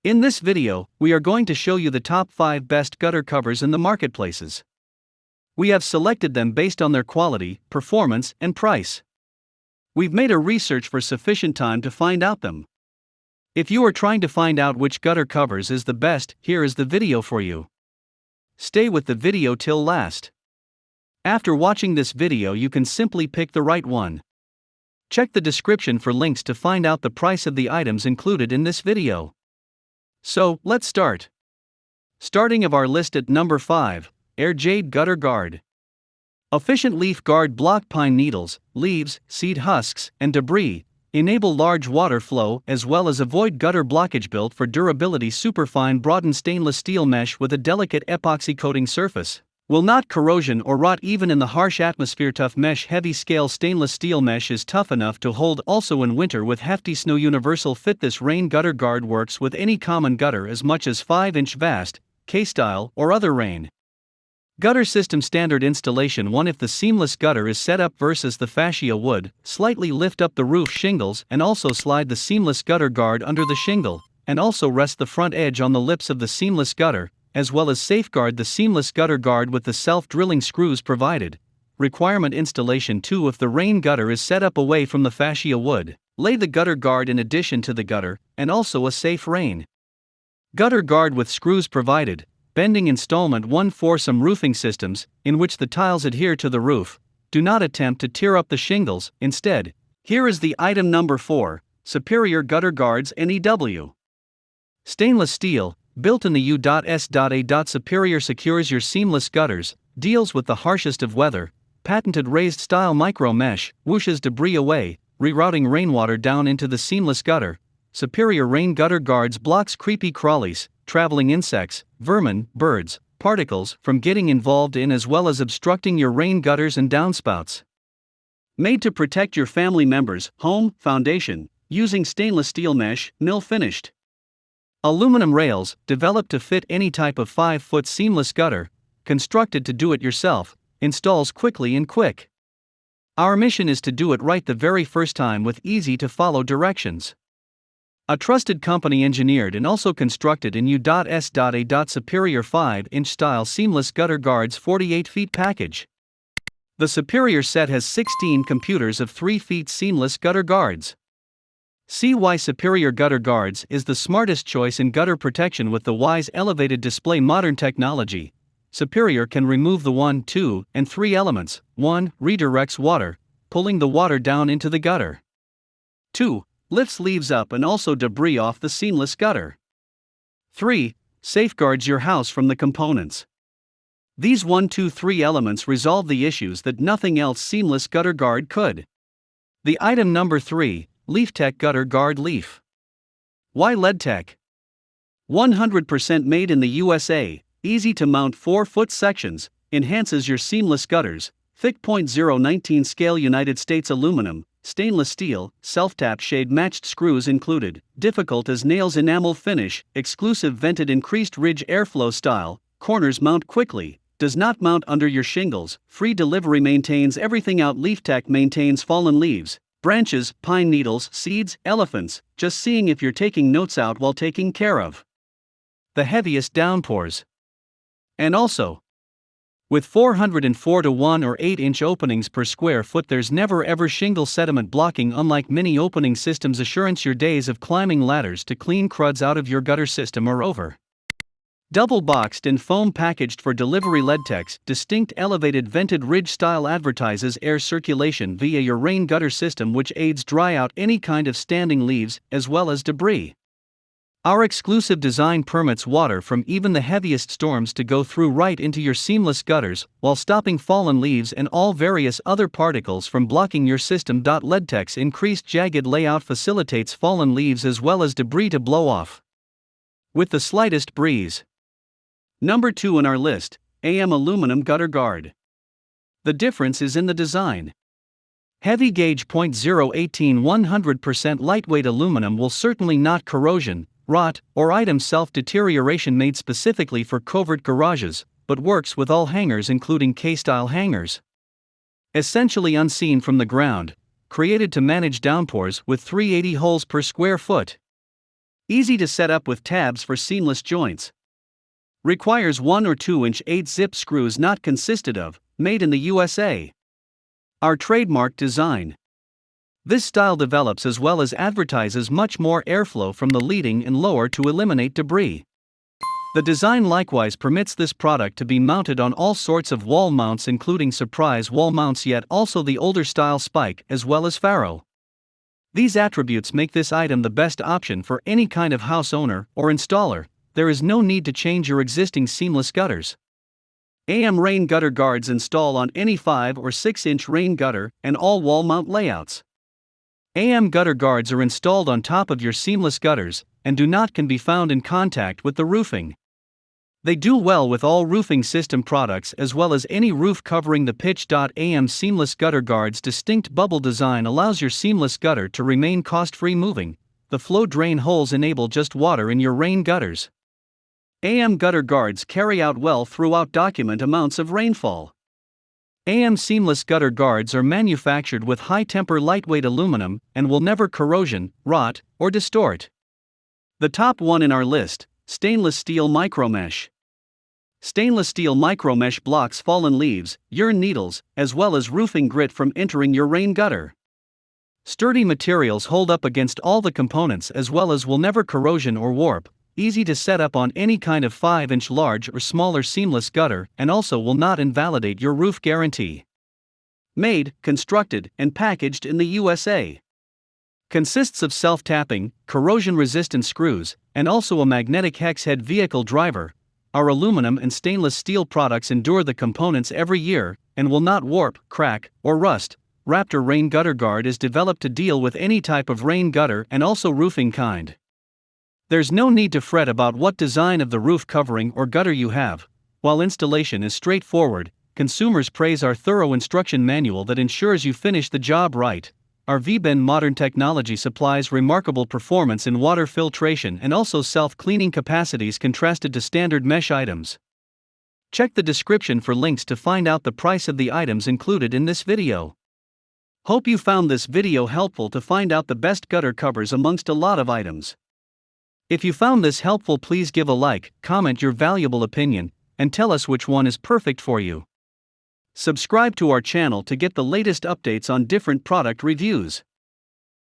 In this video, we are going to show you the top 5 best gutter covers in the marketplaces. We have selected them based on their quality, performance, and price. We've made a research for sufficient time to find out them. If you are trying to find out which gutter covers is the best, here is the video for you. Stay with the video till last. After watching this video, you can simply pick the right one. Check the description for links to find out the price of the items included in this video. So, let's start. Starting of our list at number 5, Jade Gutter Guard. Efficient leaf guard block pine needles, leaves, seed husks, and debris, enable large water flow as well as avoid gutter blockage. Built for durability, superfine broadened stainless steel mesh with a delicate epoxy coating surface. Will not corrosion or rot even in the harsh atmosphere. Tough mesh. Heavy scale stainless steel mesh is tough enough to hold also in winter with hefty snow. Universal fit. This rain gutter guard works with any common gutter as much as 5-inch vast, K-style, or other rain gutter system. Standard installation 1. If the seamless gutter is set up versus the fascia wood, slightly lift up the roof shingles and also slide the seamless gutter guard under the shingle, and also rest the front edge on the lips of the seamless gutter, as well as safeguard the seamless gutter guard with the self-drilling screws provided. Requirement installation 2. If the rain gutter is set up away from the fascia wood, lay the gutter guard in addition to the gutter, and also a safe rain gutter guard with screws provided. Bending installment 1. For some roofing systems, in which the tiles adhere to the roof, do not attempt to tear up the shingles. Instead, here is the item number 4, Superior Gutter Guards NEW. Stainless steel, built in the U.S.A. Superior secures your seamless gutters, deals with the harshest of weather, patented raised style micro mesh, whooshes debris away, rerouting rainwater down into the seamless gutter. Superior rain gutter guards blocks creepy crawlies, traveling insects, vermin, birds, particles from getting involved in as well as obstructing your rain gutters and downspouts. Made to protect your family members' home foundation, using stainless steel mesh, mill finished. Aluminum rails, developed to fit any type of 5-foot seamless gutter, constructed to do it yourself, installs quickly and quick. Our mission is to do it right the very first time with easy to follow directions. A trusted company engineered and also constructed in U.S.A. Superior 5-inch style seamless gutter guards 48 feet package. The Superior set has 16 computers of 3 feet seamless gutter guards. See why Superior Gutter Guards is the smartest choice in gutter protection with the WISE elevated display. Modern technology. Superior can remove the 1, 2, and 3 elements. 1. Redirects water, pulling the water down into the gutter. 2. Lifts leaves up and also debris off the seamless gutter. 3. Safeguards your house from the components. These 1, 2, 3 elements resolve the issues that nothing else seamless gutter guard could. The item number 3, LeafTek Gutter Guard Leaf. Why LeafTek? 100% made in the USA, easy to mount 4-foot sections, enhances your seamless gutters, thick .019 scale United States aluminum, stainless steel, self-tap shade matched screws included, difficult as nails enamel finish, exclusive vented increased ridge airflow style, corners mount quickly, does not mount under your shingles, free delivery maintains everything out. LeafTek maintains fallen leaves, branches, pine needles, seeds, elephants, just seeing if you're taking notes out while taking care of the heaviest downpours. And also, with 404 to 1 or 8-inch openings per square foot, there's never ever shingle sediment blocking. Unlike many opening systems, assurance your days of climbing ladders to clean cruds out of your gutter system are over. Double boxed and foam packaged for delivery. LeafTek's distinct elevated vented ridge style advertises air circulation via your rain gutter system, which aids dry out any kind of standing leaves as well as debris. Our exclusive design permits water from even the heaviest storms to go through right into your seamless gutters while stopping fallen leaves and all various other particles from blocking your system. LeafTek's increased jagged layout facilitates fallen leaves as well as debris to blow off with the slightest breeze. Number 2 on our list, AM Aluminum Gutter Guard. The difference is in the design. Heavy gauge .018 100% lightweight aluminum will certainly not corrosion, rot, or item self-deterioration. Made specifically for covert garages, but works with all hangers including K-style hangers. Essentially unseen from the ground, created to manage downpours with 380 holes per square foot. Easy to set up with tabs for seamless joints. Requires 1 or 2-inch 8-zip screws not consisted of, made in the USA. Our trademark design. This style develops as well as advertises much more airflow from the leading and lower to eliminate debris. The design likewise permits this product to be mounted on all sorts of wall mounts including surprise wall mounts yet also the older style spike as well as faro. These attributes make this item the best option for any kind of house owner or installer. There is no need to change your existing seamless gutters. AM rain gutter guards install on any 5 or 6-inch rain gutter and all wall mount layouts. AM gutter guards are installed on top of your seamless gutters and can be found in contact with the roofing. They do well with all roofing system products as well as any roof covering the pitch. AM seamless gutter guards distinct bubble design allows your seamless gutter to remain cost-free moving. The flow drain holes enable just water in your rain gutters. AM gutter guards carry out well throughout document amounts of rainfall. AM seamless gutter guards are manufactured with high-temper lightweight aluminum and will never corrosion, rot, or distort. The top one in our list, stainless steel micromesh. Stainless steel micromesh blocks fallen leaves, urine needles, as well as roofing grit from entering your rain gutter. Sturdy materials hold up against all the components as well as will never corrosion or warp. Easy to set up on any kind of 5-inch large or smaller seamless gutter and also will not invalidate your roof guarantee. Made, constructed, and packaged in the USA. Consists of self-tapping, corrosion-resistant screws, and also a magnetic hex head vehicle driver. Our aluminum and stainless steel products endure the components every year and will not warp, crack, or rust. Raptor Rain Gutter Guard is developed to deal with any type of rain gutter and also roofing kind. There's no need to fret about what design of the roof covering or gutter you have. While installation is straightforward, consumers praise our thorough instruction manual that ensures you finish the job right. Our V-Bend modern technology supplies remarkable performance in water filtration and also self-cleaning capacities contrasted to standard mesh items. Check the description for links to find out the price of the items included in this video. Hope you found this video helpful to find out the best gutter covers amongst a lot of items. If you found this helpful, please give a like, comment your valuable opinion, and tell us which one is perfect for you. Subscribe to our channel to get the latest updates on different product reviews.